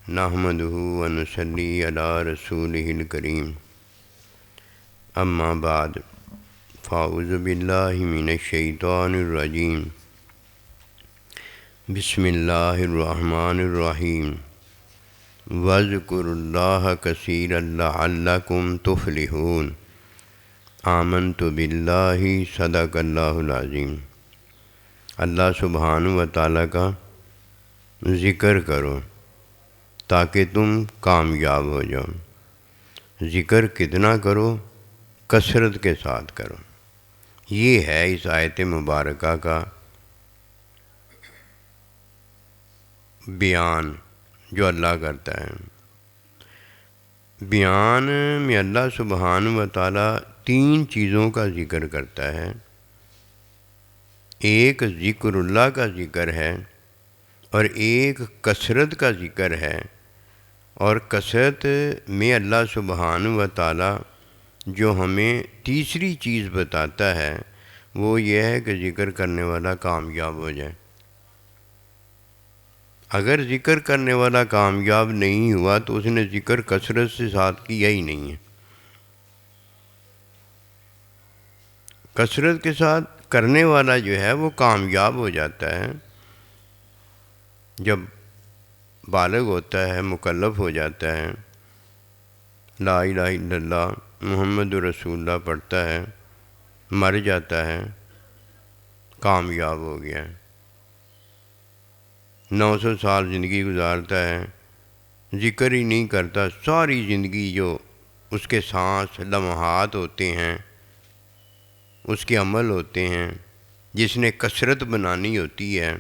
نحمدہ ونصلی علی رسولہ الکریم اما بعد فاعوذ باللہ من الشیطان الرجیم بسم اللہ الرحمن الرحیم واذکروا اللہ کثیرا لعلکم تفلحون آمنت باللہ صدق اللہ العظیم۔ اللہ سبحانہ و تعالیٰ کا ذکر کرو تاکہ تم کامیاب ہو جاؤ۔ ذکر کتنا کرو؟ کثرت کے ساتھ کرو۔ یہ ہے اس آیت مبارکہ کا بیان جو اللہ کرتا ہے۔ بیان میں اللہ سبحانہ و تعالیٰ تین چیزوں کا ذکر کرتا ہے۔ ایک ذکر اللہ کا ذکر ہے اور ایک کثرت کا ذکر ہے، اور کثرت میں اللہ سبحانہ و تعالیٰ جو ہمیں تیسری چیز بتاتا ہے وہ یہ ہے کہ ذکر کرنے والا کامیاب ہو جائے۔ اگر ذکر کرنے والا کامیاب نہیں ہوا تو اس نے ذکر کثرت سے ساتھ کیا ہی نہیں ہے۔ کثرت کے ساتھ کرنے والا جو ہے وہ کامیاب ہو جاتا ہے۔ جب بالغ ہوتا ہے، مکلف ہو جاتا ہے، لا الہ الا اللہ محمد رسول اللہ پڑھتا ہے، مر جاتا ہے، کامیاب ہو گیا ہے۔ 900 سال زندگی گزارتا ہے، ذکر ہی نہیں کرتا، ساری زندگی جو اس کے سانس لمحات ہوتے ہیں، اس کے عمل ہوتے ہیں، جس نے کثرت بنانی ہوتی ہے،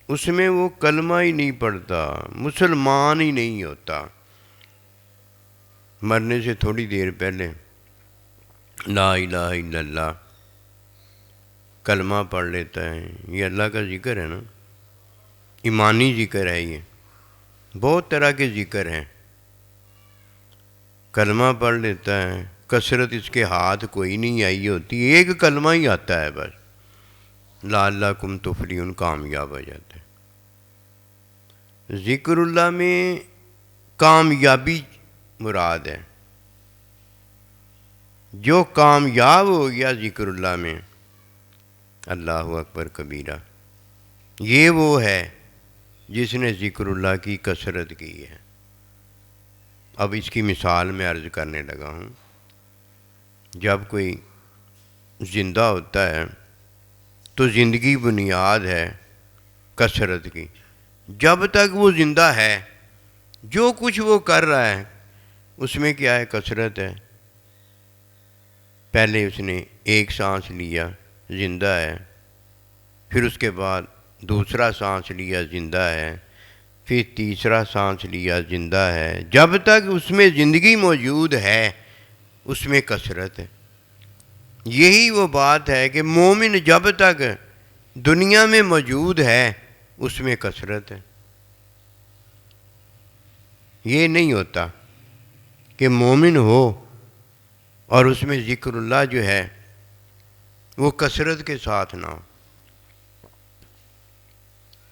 اس میں وہ کلمہ ہی نہیں پڑھتا، مسلمان ہی نہیں ہوتا۔ مرنے سے تھوڑی دیر پہلے لا الہ الا اللہ کلمہ پڑھ لیتا ہے، یہ اللہ کا ذکر ہے نا، ایمانی ذکر ہے۔ یہ بہت طرح کے ذکر ہیں۔ کلمہ پڑھ لیتا ہے، کثرت اس کے ہاتھ کوئی نہیں آئی ہوتی، ایک کلمہ ہی آتا ہے بس، لعلکم تفلحون، کامیاب ہو جاتا ہے۔ ذکر اللہ میں کامیابی مراد ہے۔ جو کامیاب ہو گیا ذکر اللہ میں، اللہ اکبر کبیرہ، یہ وہ ہے جس نے ذکر اللہ کی کثرت کی ہے۔ اب اس کی مثال میں عرض کرنے لگا ہوں۔ جب کوئی زندہ ہوتا ہے تو زندگی بنیاد ہے کثرت کی۔ جب تک وہ زندہ ہے، جو کچھ وہ کر رہا ہے اس میں کیا ہے؟ کثرت ہے۔ پہلے اس نے ایک سانس لیا، زندہ ہے، پھر اس کے بعد دوسرا سانس لیا، زندہ ہے، پھر تیسرا سانس لیا، زندہ ہے۔ جب تک اس میں زندگی موجود ہے اس میں کثرت ہے۔ یہی وہ بات ہے کہ مومن جب تک دنیا میں موجود ہے اس میں کثرت ہے۔ یہ نہیں ہوتا کہ مومن ہو اور اس میں ذکر اللہ جو ہے وہ کثرت کے ساتھ نہ ہو۔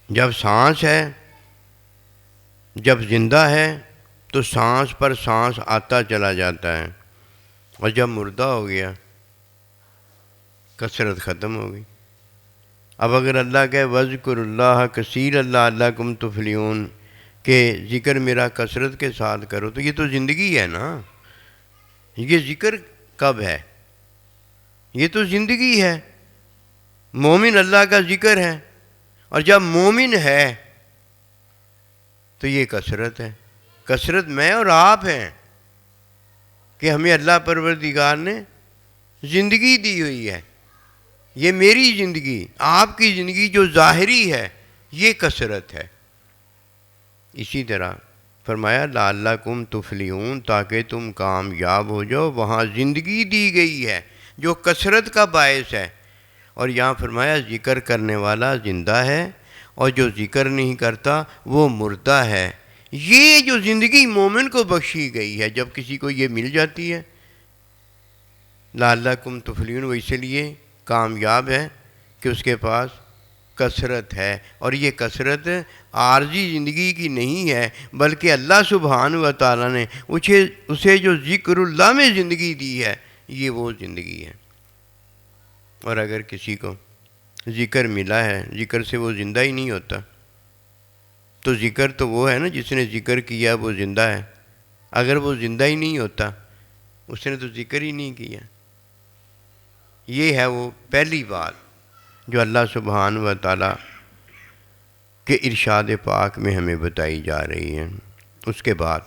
جب سانس ہے، جب زندہ ہے تو سانس پر سانس آتا چلا جاتا ہے، اور جب مردہ ہو گیا کثرت ختم ہو گئی۔ اب اگر اللہ کہے وَاذْكُرُوا اللَّهَ كَثِيرًا لَعَلَّكُمْ تُفْلِحُونَ کہ ذکر میرا کثرت کے ساتھ کرو، تو یہ تو زندگی ہے نا۔ یہ ذکر کب ہے؟ یہ تو زندگی ہے۔ مومن اللہ کا ذکر ہے، اور جب مومن ہے تو یہ کثرت ہے۔ کثرت میں اور آپ ہیں کہ ہمیں اللہ پروردگار نے زندگی دی ہوئی ہے۔ یہ میری زندگی، آپ کی زندگی جو ظاہری ہے، یہ کثرت ہے۔ اسی طرح فرمایا لعلکم تفلحون، تاکہ تم کامیاب ہو جاؤ، وہاں زندگی دی گئی ہے جو کثرت کا باعث ہے۔ اور یہاں فرمایا ذکر کرنے والا زندہ ہے اور جو ذکر نہیں کرتا وہ مردہ ہے۔ یہ جو زندگی مومن کو بخشی گئی ہے، جب کسی کو یہ مل جاتی ہے لعلکم تفلحون، وہ اس لیے کامیاب ہے کہ اس کے پاس کثرت ہے، اور یہ کثرت عارضی زندگی کی نہیں ہے، بلکہ اللہ سبحانہ و تعالیٰ نے اسے جو ذکر اللہ میں زندگی دی ہے، یہ وہ زندگی ہے۔ اور اگر کسی کو ذکر ملا ہے، ذکر سے وہ زندہ ہی نہیں ہوتا، تو ذکر تو وہ ہے نا جس نے ذکر کیا وہ زندہ ہے۔ اگر وہ زندہ ہی نہیں ہوتا، اس نے تو ذکر ہی نہیں کیا۔ یہ ہے وہ پہلی بات جو اللہ سبحانہ و تعالیٰ کے ارشاد پاک میں ہمیں بتائی جا رہی ہے۔ اس کے بعد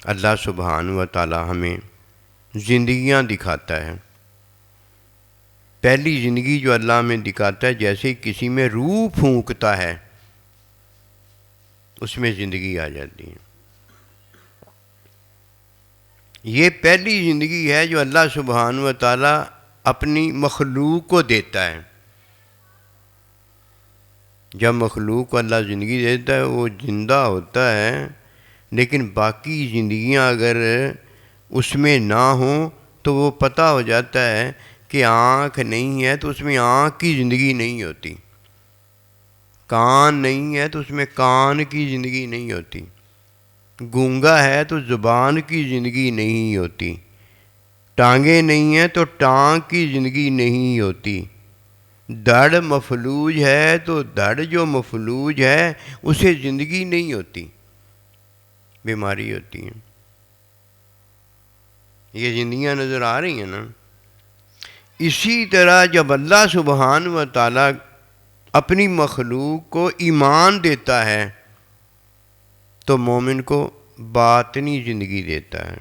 اللہ سبحانہ و تعالیٰ ہمیں زندگیاں دکھاتا ہے۔ پہلی زندگی جو اللہ ہمیں دکھاتا ہے، جیسے کسی میں روح پھونکتا ہے، اس میں زندگی آ جاتی ہے۔ یہ پہلی زندگی ہے جو اللہ سبحانہ و تعالیٰ اپنی مخلوق کو دیتا ہے۔ جب مخلوق کو اللہ زندگی دیتا ہے وہ زندہ ہوتا ہے، لیکن باقی زندگیاں اگر اس میں نہ ہوں تو وہ پتہ ہو جاتا ہے کہ آنکھ نہیں ہے تو اس میں آنکھ کی زندگی نہیں ہوتی، کان نہیں ہے تو اس میں کان کی زندگی نہیں ہوتی، گونگا ہے تو زبان کی زندگی نہیں ہوتی، ٹانگیں نہیں ہیں تو ٹانگ کی زندگی نہیں ہوتی، دڑ مفلوج ہے تو دڑ جو مفلوج ہے اسے زندگی نہیں ہوتی، بیماری ہوتی ہے۔ یہ زندگیاں نظر آ رہی ہیں نا۔ اسی طرح جب اللہ سبحانہ و تعالیٰ اپنی مخلوق کو ایمان دیتا ہے تو مومن کو باطنی زندگی دیتا ہے۔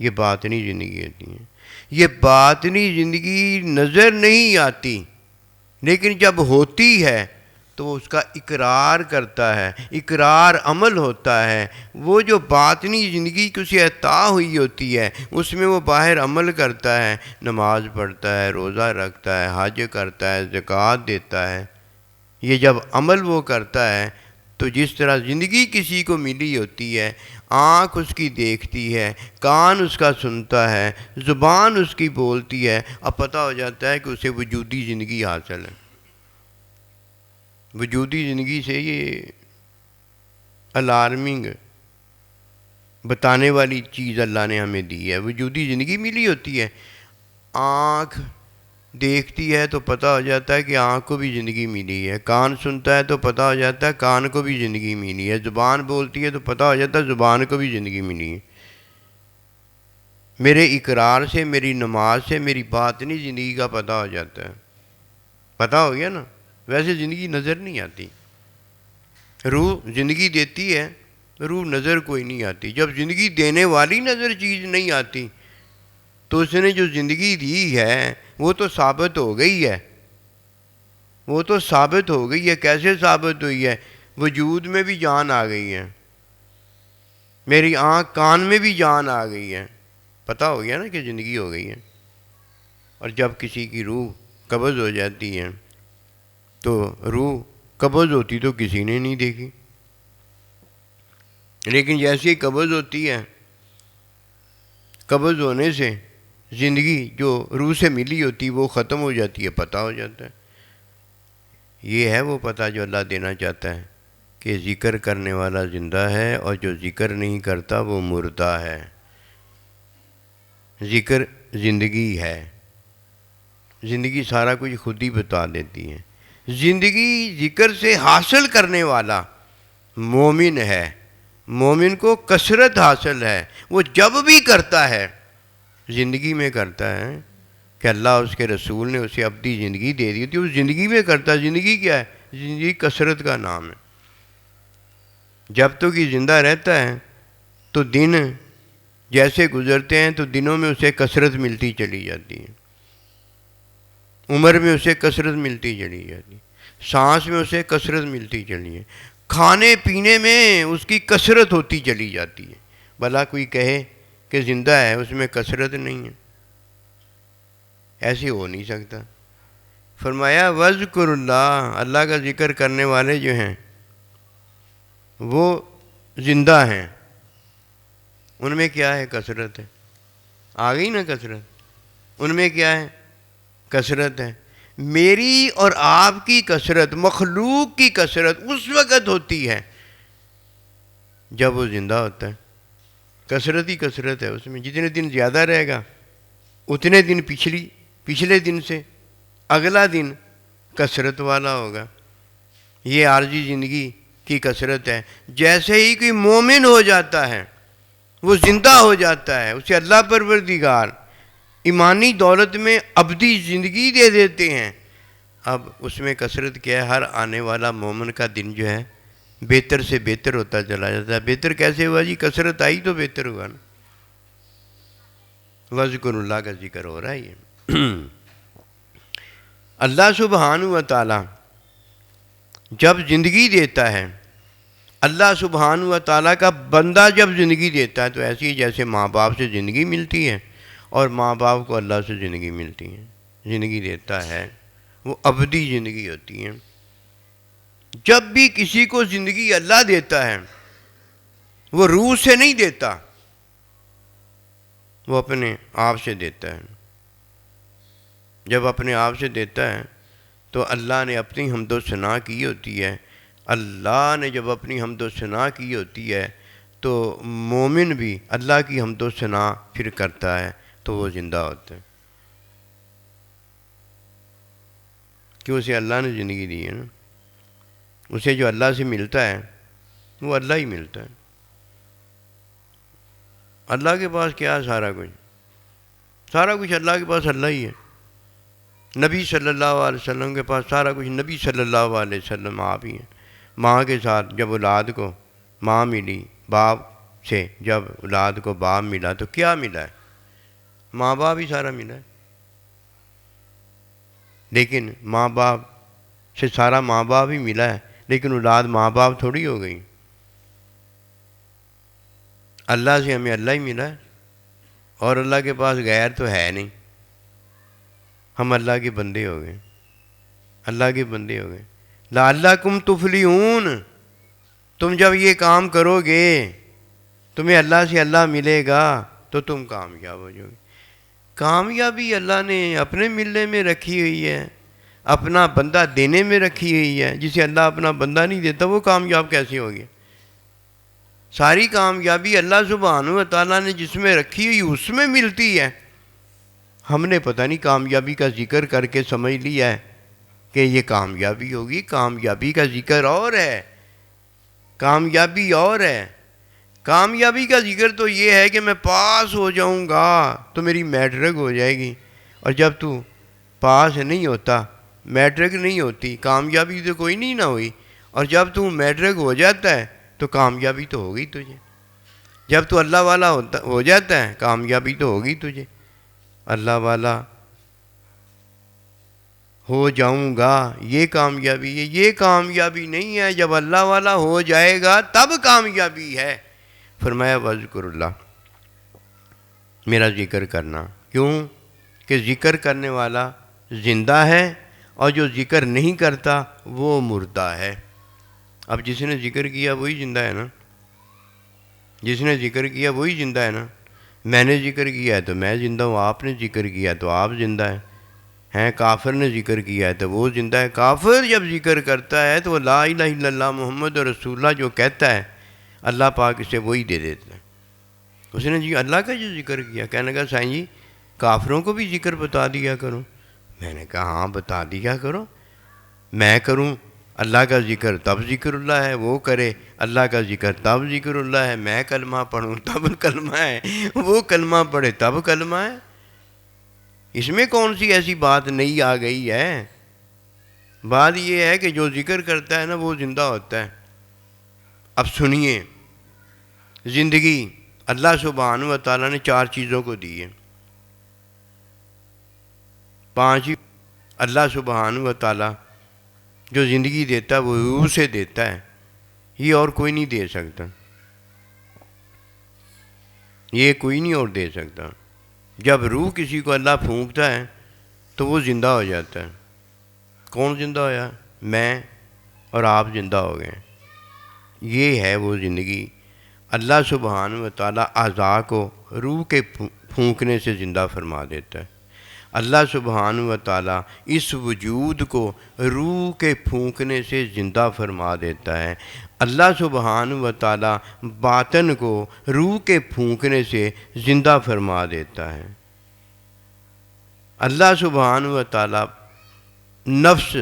یہ باطنی زندگی ہوتی ہے۔ یہ باطنی زندگی نظر نہیں آتی، لیکن جب ہوتی ہے تو وہ اس کا اقرار کرتا ہے، اقرار عمل ہوتا ہے۔ وہ جو باطنی زندگی کی اسے عطا ہوئی ہوتی ہے اس میں وہ باہر عمل کرتا ہے، نماز پڑھتا ہے، روزہ رکھتا ہے، حج کرتا ہے، زکوٰۃ دیتا ہے۔ یہ جب عمل وہ کرتا ہے تو جس طرح زندگی کسی کو ملی ہوتی ہے، آنکھ اس کی دیکھتی ہے، کان اس کا سنتا ہے، زبان اس کی بولتی ہے، اب پتہ ہو جاتا ہے کہ اسے وجودی زندگی حاصل ہے۔ وجودی زندگی سے یہ الارمنگ بتانے والی چیز اللہ نے ہمیں دی ہے۔ وجودی زندگی ملی ہوتی ہے، آنکھ دیکھتی ہے تو پتہ ہو جاتا ہے کہ آنکھ کو بھی زندگی ملی ہے، کان سنتا ہے تو پتہ ہو جاتا ہے کان کو بھی زندگی ملی ہے، زبان بولتی ہے تو پتہ ہو جاتا ہے زبان کو بھی زندگی ملی ہے۔ میرے اقرار سے، میری نماز سے میری باطنی زندگی کا پتہ ہو جاتا ہے۔ پتہ ہو گیا نا؟ ویسے زندگی نظر نہیں آتی۔ روح زندگی دیتی ہے، روح نظر کوئی نہیں آتی۔ جب زندگی دینے والی نظر چیز نہیں آتی تو اس نے جو زندگی دی ہے وہ تو ثابت ہو گئی ہے، وہ تو ثابت ہو گئی ہے۔ کیسے ثابت ہوئی ہے؟ وجود میں بھی جان آ گئی ہے، میری آنکھ کان میں بھی جان آ گئی ہے، پتہ ہو گیا نا کہ زندگی ہو گئی ہے۔ اور جب کسی کی روح قبض ہو جاتی ہے تو روح قبض ہوتی تو کسی نے نہیں دیکھی، لیکن جیسے ہی قبض ہوتی ہے، قبض ہونے سے زندگی جو روح سے ملی ہوتی وہ ختم ہو جاتی ہے، پتہ ہو جاتا ہے۔ یہ ہے وہ پتہ جو اللہ دینا چاہتا ہے کہ ذکر کرنے والا زندہ ہے اور جو ذکر نہیں کرتا وہ مردہ ہے۔ ذکر زندگی ہے، زندگی سارا کچھ خود ہی بتا دیتی ہے۔ زندگی ذکر سے حاصل کرنے والا مومن ہے، مومن کو کثرت حاصل ہے۔ وہ جب بھی کرتا ہے زندگی میں کرتا ہے کہ اللہ اس کے رسول نے اسے اپنی زندگی دے دی ہوتی ہے، وہ زندگی میں کرتا ہے۔ زندگی کیا ہے؟ زندگی کثرت کا نام ہے۔ جب تک یہ زندہ رہتا ہے تو دن جیسے گزرتے ہیں تو دنوں میں اسے کثرت ملتی چلی جاتی ہے، عمر میں اسے کثرت ملتی چلی جاتی ہے، سانس میں اسے کثرت ملتی چلی ہے، کھانے پینے میں اس کی کثرت ہوتی چلی جاتی ہے۔ بھلا کوئی کہے کہ زندہ ہے اس میں کثرت نہیں ہے؟ ایسے ہو نہیں سکتا۔ فرمایا وذکر اللہ، اللہ کا ذکر کرنے والے جو ہیں وہ زندہ ہیں، ان میں کیا ہے؟ کثرت ہے۔ آ گئی نا کثرت؟ ان میں کیا ہے؟ کثرت ہے۔ میری اور آپ کی کثرت، مخلوق کی کثرت اس وقت ہوتی ہے جب وہ زندہ ہوتا ہے. کثرت ہی کثرت ہے اس میں. جتنے دن زیادہ رہے گا اتنے دن پچھلے دن سے اگلا دن کثرت والا ہوگا. یہ عارضی زندگی کی کثرت ہے. جیسے ہی کوئی مومن ہو جاتا ہے وہ زندہ ہو جاتا ہے، اسے اللہ پروردگار ایمانی دولت میں ابدی زندگی دے دیتے ہیں. اب اس میں کثرت کیا ہے؟ ہر آنے والا مومن کا دن جو ہے بہتر سے بہتر ہوتا چلا جاتا ہے. بہتر کیسے ہوا جی؟ کثرت آئی تو بہتر ہوا نا. وذکر اللہ کا ذکر ہو رہا ہے. یہ اللہ سبحانہ و تعالی جب زندگی دیتا ہے، اللہ سبحانہ و تعالیٰ کا بندہ جب زندگی دیتا ہے تو ایسی ہی جیسے ماں باپ سے زندگی ملتی ہے اور ماں باپ کو اللہ سے زندگی ملتی ہے. زندگی دیتا ہے وہ ابدی زندگی ہوتی ہے. جب بھی کسی کو زندگی اللہ دیتا ہے وہ روح سے نہیں دیتا، وہ اپنے آپ سے دیتا ہے. جب اپنے آپ سے دیتا ہے تو اللہ نے اپنی حمد و ثنا کی ہوتی ہے. اللہ نے جب اپنی حمد و ثنا کی ہوتی ہے تو مومن بھی اللہ کی حمد و ثنا پھر کرتا ہے تو وہ زندہ ہوتا ہے، کہ اسے اللہ نے زندگی دی ہے نا. اسے جو اللہ سے ملتا ہے وہ اللہ ہی ملتا ہے. اللہ کے پاس کیا ہے؟ سارا کچھ اللہ کے پاس اللہ ہی ہے. نبی صلی اللہ علیہ وسلم کے پاس سارا کچھ نبی صلی اللہ علیہ وسلم آپ ہی ہیں. ماں کے ساتھ جب اولاد کو ماں ملی، باپ سے جب اولاد کو باپ ملا تو کیا ملا ہے؟ ماں باپ ہی سارا ملا ہے. لیکن ماں باپ سے سارا ماں باپ ہی ملا ہے، لیکن اولاد ماں باپ تھوڑی ہو گئی. اللہ سے ہمیں اللہ ہی ملا ہے اور اللہ کے پاس غیر تو ہے نہیں. ہم اللہ کے بندے ہو گئے، اللہ کے بندے ہو گئے. لعلکم تفلحون، تم جب یہ کام کرو گے تمہیں اللہ سے اللہ ملے گا تو تم کامیاب ہو جاؤ گے. کامیابی اللہ نے اپنے ملنے میں رکھی ہوئی ہے، اپنا بندہ دینے میں رکھی ہوئی ہے. جسے اللہ اپنا بندہ نہیں دیتا وہ کامیاب کیسے ہوگی؟ ساری کامیابی اللہ سبحانہ و تعالیٰ نے جس میں رکھی ہوئی اس میں ملتی ہے. ہم نے پتہ نہیں کامیابی کا ذکر کر کے سمجھ لیا ہے کہ یہ کامیابی ہوگی. کامیابی کا ذکر اور ہے، کامیابی اور ہے. کامیابی کا ذکر تو یہ ہے کہ میں پاس ہو جاؤں گا تو میری میٹرک ہو جائے گی، اور جب تو پاس نہیں ہوتا، میٹرک نہیں ہوتی، کامیابی تو کوئی نہیں نہ ہوئی. اور جب تو میٹرک ہو جاتا ہے تو کامیابی تو ہوگی تجھے. جب تو اللہ والا ہو جاتا ہے کامیابی تو ہوگی تجھے. اللہ والا ہو جاؤں گا یہ کامیابی ہے. یہ کامیابی نہیں ہے، جب اللہ والا ہو جائے گا تب کامیابی ہے. فرمایا وذکر اللہ، میرا ذکر کرنا. کیوں کہ ذکر کرنے والا زندہ ہے اور جو ذکر نہیں کرتا وہ مردہ ہے. اب جس نے ذکر کیا وہی زندہ ہے نا، جس نے ذکر کیا وہی زندہ ہے نا. میں نے ذکر کیا ہے تو میں زندہ ہوں، آپ نے ذکر کیا تو آپ زندہ ہیں. کافر نے ذکر کیا ہے تو وہ زندہ ہے. کافر جب ذکر کرتا ہے تو وہ لا الہ الا اللہ محمد رسول اللہ جو کہتا ہے اللہ پاک اسے وہی دے دیتا ہے. اس نے جی اللہ کا جو ذکر کیا، کہنے لگا سائیں جی کافروں کو بھی ذکر بتا دیا کرو. میں نے کہا ہاں بتا دیا کرو. میں کروں اللہ کا ذکر تب ذکر اللہ ہے، وہ کرے اللہ کا ذکر تب ذکر اللہ ہے. میں کلمہ پڑھوں تب کلمہ ہے، وہ کلمہ پڑھے تب کلمہ ہے. اس میں کون سی ایسی بات نئی آ گئی ہے؟ بات یہ ہے کہ جو ذکر کرتا ہے نا وہ زندہ ہوتا ہے. اب سنیے، زندگی اللہ سبحانہ و تعالیٰ نے 4 چیزوں کو دی ہے. 5 اللہ سبحانہ و تعالیٰ جو زندگی دیتا ہے وہ روح سے دیتا ہے. یہ اور کوئی نہیں دے سکتا، یہ کوئی نہیں اور دے سکتا. جب روح کسی کو اللہ پھونکتا ہے تو وہ زندہ ہو جاتا ہے. کون زندہ ہویا؟ میں اور آپ زندہ ہو گئے. یہ ہے وہ زندگی. اللہ سبحانہ و تعالیٰ اعضاء کو روح کے پھونکنے سے زندہ فرما دیتا ہے. اللہ سبحانہ و تعالیٰ اس وجود کو روح کے پھونکنے سے زندہ فرما دیتا ہے۔ اللہ سبحانہ و تعالیٰ باطن کو روح کے پھونکنے سے زندہ فرما دیتا ہے۔ اللہ سبحانہ و تعالیٰ نفس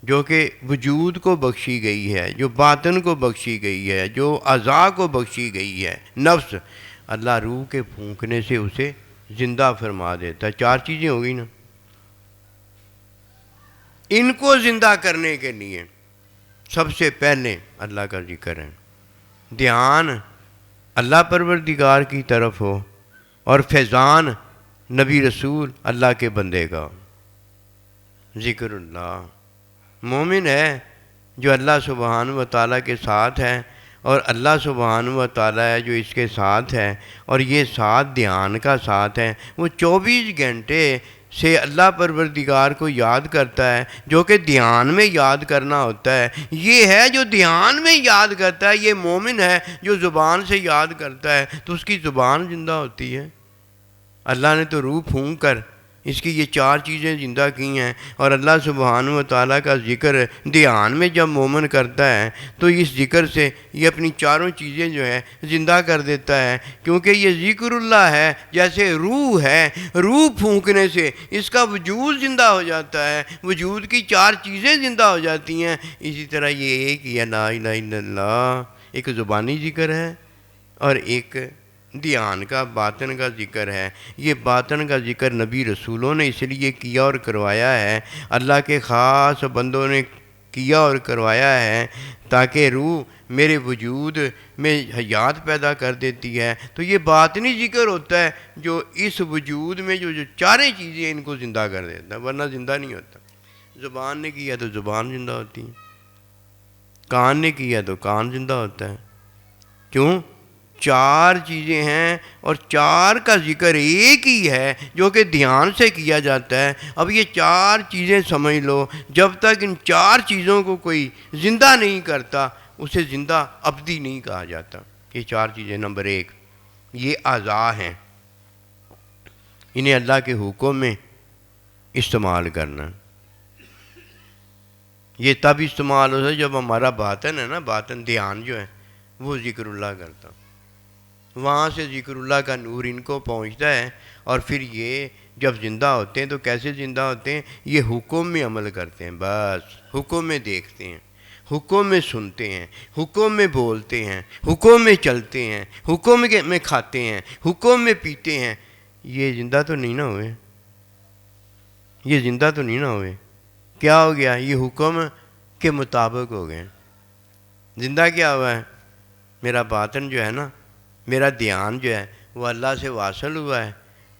جو کہ وجود کو بخشی گئی ہے، جو باطن کو بخشی گئی ہے، جو اعضاء کو بخشی گئی ہے، نفس، اللہ روح کے پھونکنے سے اسے زندہ فرما دیتا ہے۔ 4 چیزیں ہو گئی نا۔ ان کو زندہ کرنے کے لیے سب سے پہلے اللہ کا ذکر ہے، دھیان اللہ پروردگار کی طرف ہو، اور فیضان نبی رسول اللہ کے بندے کا ذکر اللہ۔ مومن ہے جو اللہ سبحانہ و تعالیٰ کے ساتھ ہے، اور اللہ سبحانہ و تعالیٰ ہے جو اس کے ساتھ ہے، اور یہ ساتھ دھیان کا ساتھ ہے۔ وہ 24 گھنٹے سے اللہ پروردگار کو یاد کرتا ہے، جو کہ دھیان میں یاد کرنا ہوتا ہے۔ یہ ہے جو دھیان میں یاد کرتا ہے، یہ مومن ہے جو زبان سے یاد کرتا ہے تو اس کی زبان زندہ ہوتی ہے۔ اللہ نے تو روح پھونک کر اس کی یہ 4 چیزیں زندہ کی ہیں، اور اللہ سبحانہ و تعالیٰ کا ذکر دھیان میں جب مومن کرتا ہے تو اس ذکر سے یہ اپنی 4 چیزیں جو ہے زندہ کر دیتا ہے، کیونکہ یہ ذکر اللہ ہے جیسے روح ہے، روح پھونکنے سے اس کا وجود زندہ ہو جاتا ہے، وجود کی 4 چیزیں زندہ ہو جاتی ہیں۔ اسی طرح یہ ایک ہی لا الہ الا اللہ، ایک زبانی ذکر ہے اور ایک دھیان کا باطن کا ذکر ہے۔ یہ باطن کا ذکر نبی رسولوں نے اس لیے کیا اور کروایا ہے، اللہ کے خاص بندوں نے کیا اور کروایا ہے، تاکہ روح میرے وجود میں حیات پیدا کر دیتی ہے۔ تو یہ باطنی ذکر ہوتا ہے جو اس وجود میں جو 4 چیزیں ہیں ان کو زندہ کر دیتا ہے، ورنہ زندہ نہیں ہوتا۔ زبان نے کیا تو زبان زندہ ہوتی ہے، کان نے کیا تو کان زندہ ہوتا ہے۔ کیوں؟ 4 چیزیں ہیں اور 4 کا ذکر ایک ہی ہے جو کہ دھیان سے کیا جاتا ہے۔ اب یہ 4 چیزیں سمجھ لو، جب تک ان 4 چیزوں کو کوئی زندہ نہیں کرتا اسے زندہ ابدی نہیں کہا جاتا۔ یہ 4 چیزیں، نمبر 1 یہ اعضاء ہیں، انہیں اللہ کے حکم میں استعمال کرنا۔ یہ تب استعمال ہوتا ہے جب ہمارا باطن ہے نا، باطن دھیان جو ہے وہ ذکر اللہ کرتا، وہاں سے ذکر اللہ کا نور ان کو پہنچتا ہے، اور پھر یہ جب زندہ ہوتے ہیں تو کیسے زندہ ہوتے ہیں؟ یہ حکم میں عمل کرتے ہیں، بس حکم میں دیکھتے ہیں، حکم میں سنتے ہیں، حکم میں بولتے ہیں، حکم میں چلتے ہیں، حکم میں کھاتے ہیں، حکم میں پیتے ہیں۔ یہ زندہ تو نہیں نہ ہوئے، یہ زندہ تو نہیں نہ ہوئے۔ کیا ہو گیا؟ یہ حکم کے مطابق ہو گئے۔ زندہ کیا ہوا ہے؟ میرا باطن جو ہے نا، میرا دھیان جو ہے وہ اللہ سے واصل ہوا ہے،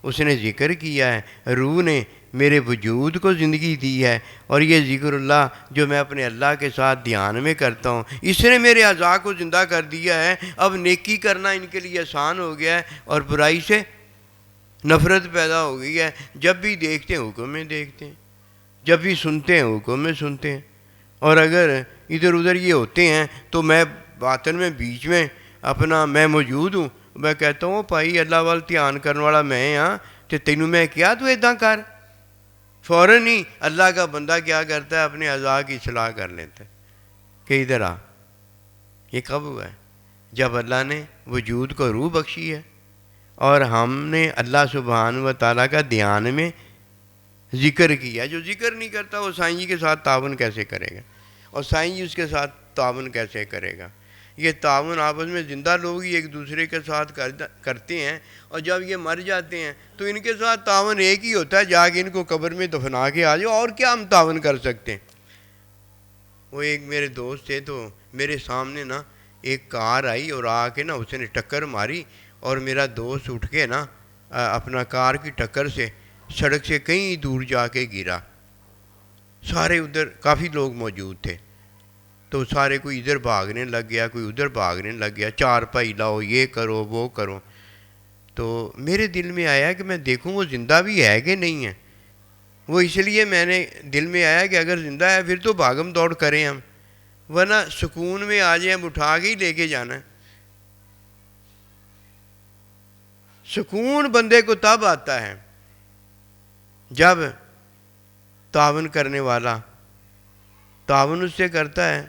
اس نے ذکر کیا ہے، روح نے میرے وجود کو زندگی دی ہے، اور یہ ذکر اللہ جو میں اپنے اللہ کے ساتھ دھیان میں کرتا ہوں اس نے میرے اعضاء کو زندہ کر دیا ہے۔ اب نیکی کرنا ان کے لیے آسان ہو گیا ہے، اور برائی سے نفرت پیدا ہو گئی ہے۔ جب بھی دیکھتے ہیں حکم میں دیکھتے ہیں، جب بھی سنتے ہیں حکم میں سنتے ہیں، اور اگر ادھر ادھر یہ ہوتے ہیں تو میں باطن میں بیچ میں اپنا میں موجود ہوں، میں کہتا ہوں بھائی اللہ وال دھیان کرنے والا میں ہاں تے تینوں میں کیا تو ادھا کر، فوراً ہی اللہ کا بندہ کیا کرتا ہے؟ اپنے اعضاء کی اصلاح کر لیتا ہے کہ ادھر آ۔ یہ کب ہوا ہے؟ جب اللہ نے وجود کو روح بخشی ہے، اور ہم نے اللہ سبحانہ و تعالیٰ کا دھیان میں ذکر کیا۔ جو ذکر نہیں کرتا وہ سائیں جی کے ساتھ تعاون کیسے کرے گا، اور سائیں جی اس کے ساتھ تعاون کیسے کرے گا؟ یہ تعاون آپس میں زندہ لوگ ہی ایک دوسرے کے ساتھ کرتے ہیں، اور جب یہ مر جاتے ہیں تو ان کے ساتھ تعاون ایک ہی ہوتا ہے، جا کے ان کو قبر میں دفنا کے آ جاؤ، اور کیا ہم تعاون کر سکتے ہیں؟ وہ ایک میرے دوست تھے، تو میرے سامنے نا ایک کار آئی اور آ کے نا اس نے ٹکر ماری، اور میرا دوست اٹھ کے نا اپنا کار کی ٹکر سے سڑک سے کہیں دور جا کے گرا۔ سارے ادھر کافی لوگ موجود تھے، تو سارے کوئی ادھر بھاگنے لگ گیا، کوئی ادھر بھاگنے لگ گیا، 4 پائی لاؤ، یہ کرو وہ کرو۔ تو میرے دل میں آیا کہ میں دیکھوں وہ زندہ بھی ہے کہ نہیں ہے۔ وہ اس لیے میں نے دل میں آیا کہ اگر زندہ ہے پھر تو بھاگم دوڑ کریں ہم، ورنہ سکون میں آ جائیں، ہم اٹھا کے ہی لے کے جانا ہے۔ سکون بندے کو تب آتا ہے جب تعاون کرنے والا تعاون اس سے کرتا ہے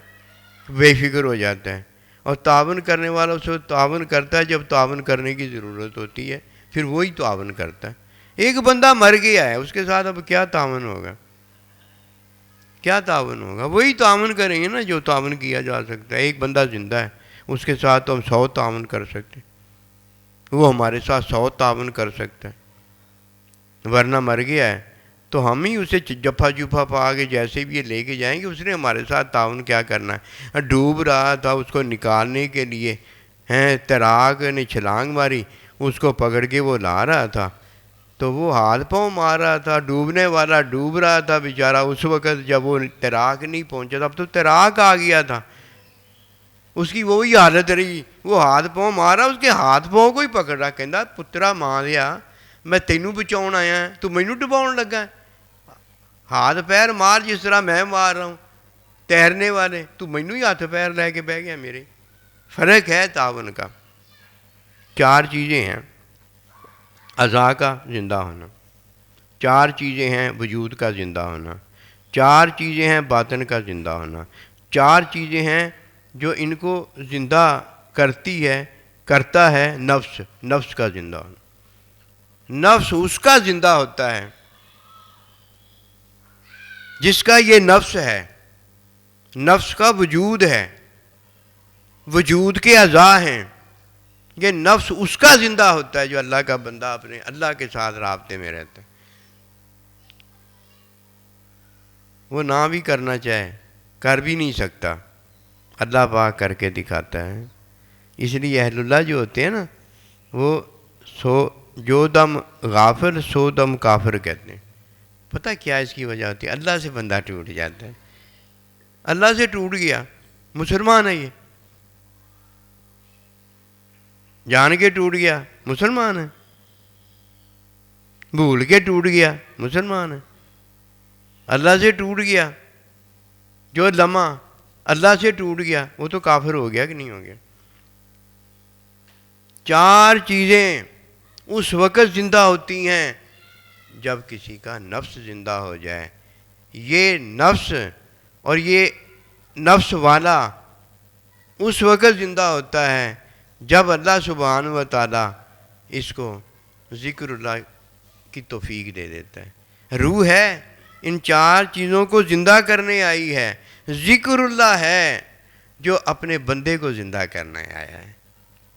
بے فکر ہو جاتا ہے، اور تعاون کرنے والا اس کو تعاون کرتا ہے جب تعاون کرنے کی ضرورت ہوتی ہے، پھر وہی تعاون کرتا ہے۔ ایک بندہ مر گیا ہے، اس کے ساتھ اب کیا تعاون ہوگا؟ کیا تعاون ہوگا؟ وہی تعاون کریں گے نا جو تعاون کیا جا سکتا ہے۔ ایک بندہ زندہ ہے، اس کے ساتھ تو ہم 100 تعاون کر سکتے ہیں، وہ ہمارے ساتھ 100 تعاون کر سکتا ہے، ورنہ مر گیا ہے تو ہم ہی اسے جفا جفا پا کے جیسے بھی یہ لے کے جائیں گے۔ اس نے ہمارے ساتھ تعاون کیا کرنا ہے؟ ڈوب رہا تھا، اس کو نکالنے کے لیے تیراک نے چھلانگ ماری، اس کو پکڑ کے وہ لا رہا تھا، تو وہ ہاتھ پاؤں مار رہا تھا، ڈوبنے والا ڈوب رہا تھا بیچارہ۔ اس وقت جب وہ تیراک نہیں پہنچا تھا، اب تو تیراک آ گیا تھا، اس کی وہی حالت رہی، وہ ہاتھ پاؤں مارا، اس کے ہاتھ پاؤں کو ہی پکڑ رہا، کہندا پترا ماریا میں تینوں بچاؤن آیا ہے، تو مینوں ڈباؤن لگا ہے۔ ہاتھ پیر مار جس طرح میں مار رہا ہوں تیرنے والے، تو مینوں ہی ہاتھ پیر لے کے بہ گیا میرے۔ فرق ہے تعاون کا۔ 4 چیزیں ہیں: اعضاء کا زندہ ہونا، 4 چیزیں ہیں وجود کا زندہ ہونا، 4 چیزیں ہیں باطن کا زندہ ہونا، 4 چیزیں ہیں جو ان کو زندہ کرتا ہے نفس کا زندہ ہونا۔ نفس اس کا زندہ ہوتا ہے جس کا یہ نفس ہے، نفس کا وجود ہے، وجود کے اعضاء ہیں، یہ نفس اس کا زندہ ہوتا ہے جو اللہ کا بندہ اپنے اللہ کے ساتھ رابطے میں رہتا ہے۔ وہ نہ بھی کرنا چاہے کر بھی نہیں سکتا، اللہ پاک کر کے دکھاتا ہے۔ اس لیے اہل اللہ جو ہوتے ہیں نا، وہ جو دم غافل سو دم کافر کہتے ہیں۔ پتہ کیا اس کی وجہ ہوتی ہے؟ اللہ سے بندہ ٹوٹ جاتا ہے، اللہ سے ٹوٹ گیا، مسلمان ہے یہ، جان کے ٹوٹ گیا، مسلمان ہے، بھول کے ٹوٹ گیا، مسلمان ہے، اللہ سے ٹوٹ گیا، جو لمحہ اللہ سے ٹوٹ گیا وہ تو کافر ہو گیا کہ نہیں ہو گیا؟ 4 چیزیں اس وقت زندہ ہوتی ہیں جب کسی کا نفس زندہ ہو جائے۔ یہ نفس اور یہ نفس والا اس وقت زندہ ہوتا ہے جب اللہ سبحانہ و تعالیٰ اس کو ذکر اللہ کی توفیق دے دیتا ہے۔ روح ہے ان 4 چیزوں کو زندہ کرنے آئی ہے، ذکر اللہ ہے جو اپنے بندے کو زندہ کرنے آیا ہے،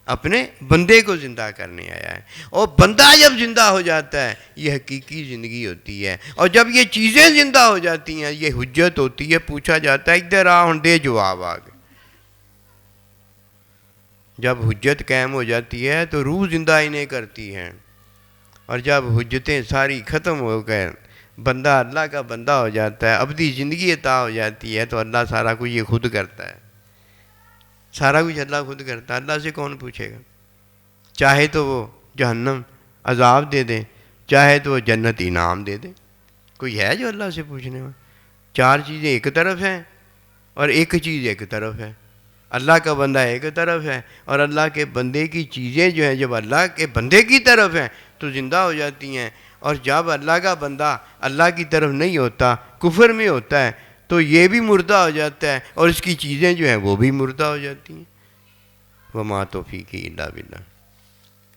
اپنے بندے کو زندہ کرنے آیا ہے۔ اور بندہ جب زندہ ہو جاتا ہے یہ حقیقی زندگی ہوتی ہے، اور جب یہ چیزیں زندہ ہو جاتی ہیں یہ حجت ہوتی ہے، پوچھا جاتا ہے ادھر آ دے جواب آگے۔ جب حجت قائم ہو جاتی ہے تو روح زندہ انہیں کرتی ہے، اور جب حجتیں ساری ختم ہو گئے بندہ اللہ کا بندہ ہو جاتا ہے، ابدی زندگی عطا ہو جاتی ہے، تو اللہ سارا کچھ یہ خود کرتا ہے، سارا کچھ اللہ خود کرتا ہے۔ اللہ سے کون پوچھے گا؟ چاہے تو وہ جہنم عذاب دے دے، چاہے تو وہ جنت انعام دے دے، کوئی ہے جو اللہ سے پوچھنے میں؟ 4 چیزیں ایک طرف ہیں اور ایک چیز ایک طرف ہے، اللہ کا بندہ ایک طرف ہے، اور اللہ کے بندے کی چیزیں جو ہیں جب اللہ کے بندے کی طرف ہیں تو زندہ ہو جاتی ہیں، اور جب اللہ کا بندہ اللہ کی طرف نہیں ہوتا، کفر میں ہوتا ہے، تو یہ بھی مردہ ہو جاتا ہے اور اس کی چیزیں جو ہیں وہ بھی مردہ ہو جاتی ہیں۔ وما توفیقی الا باللہ۔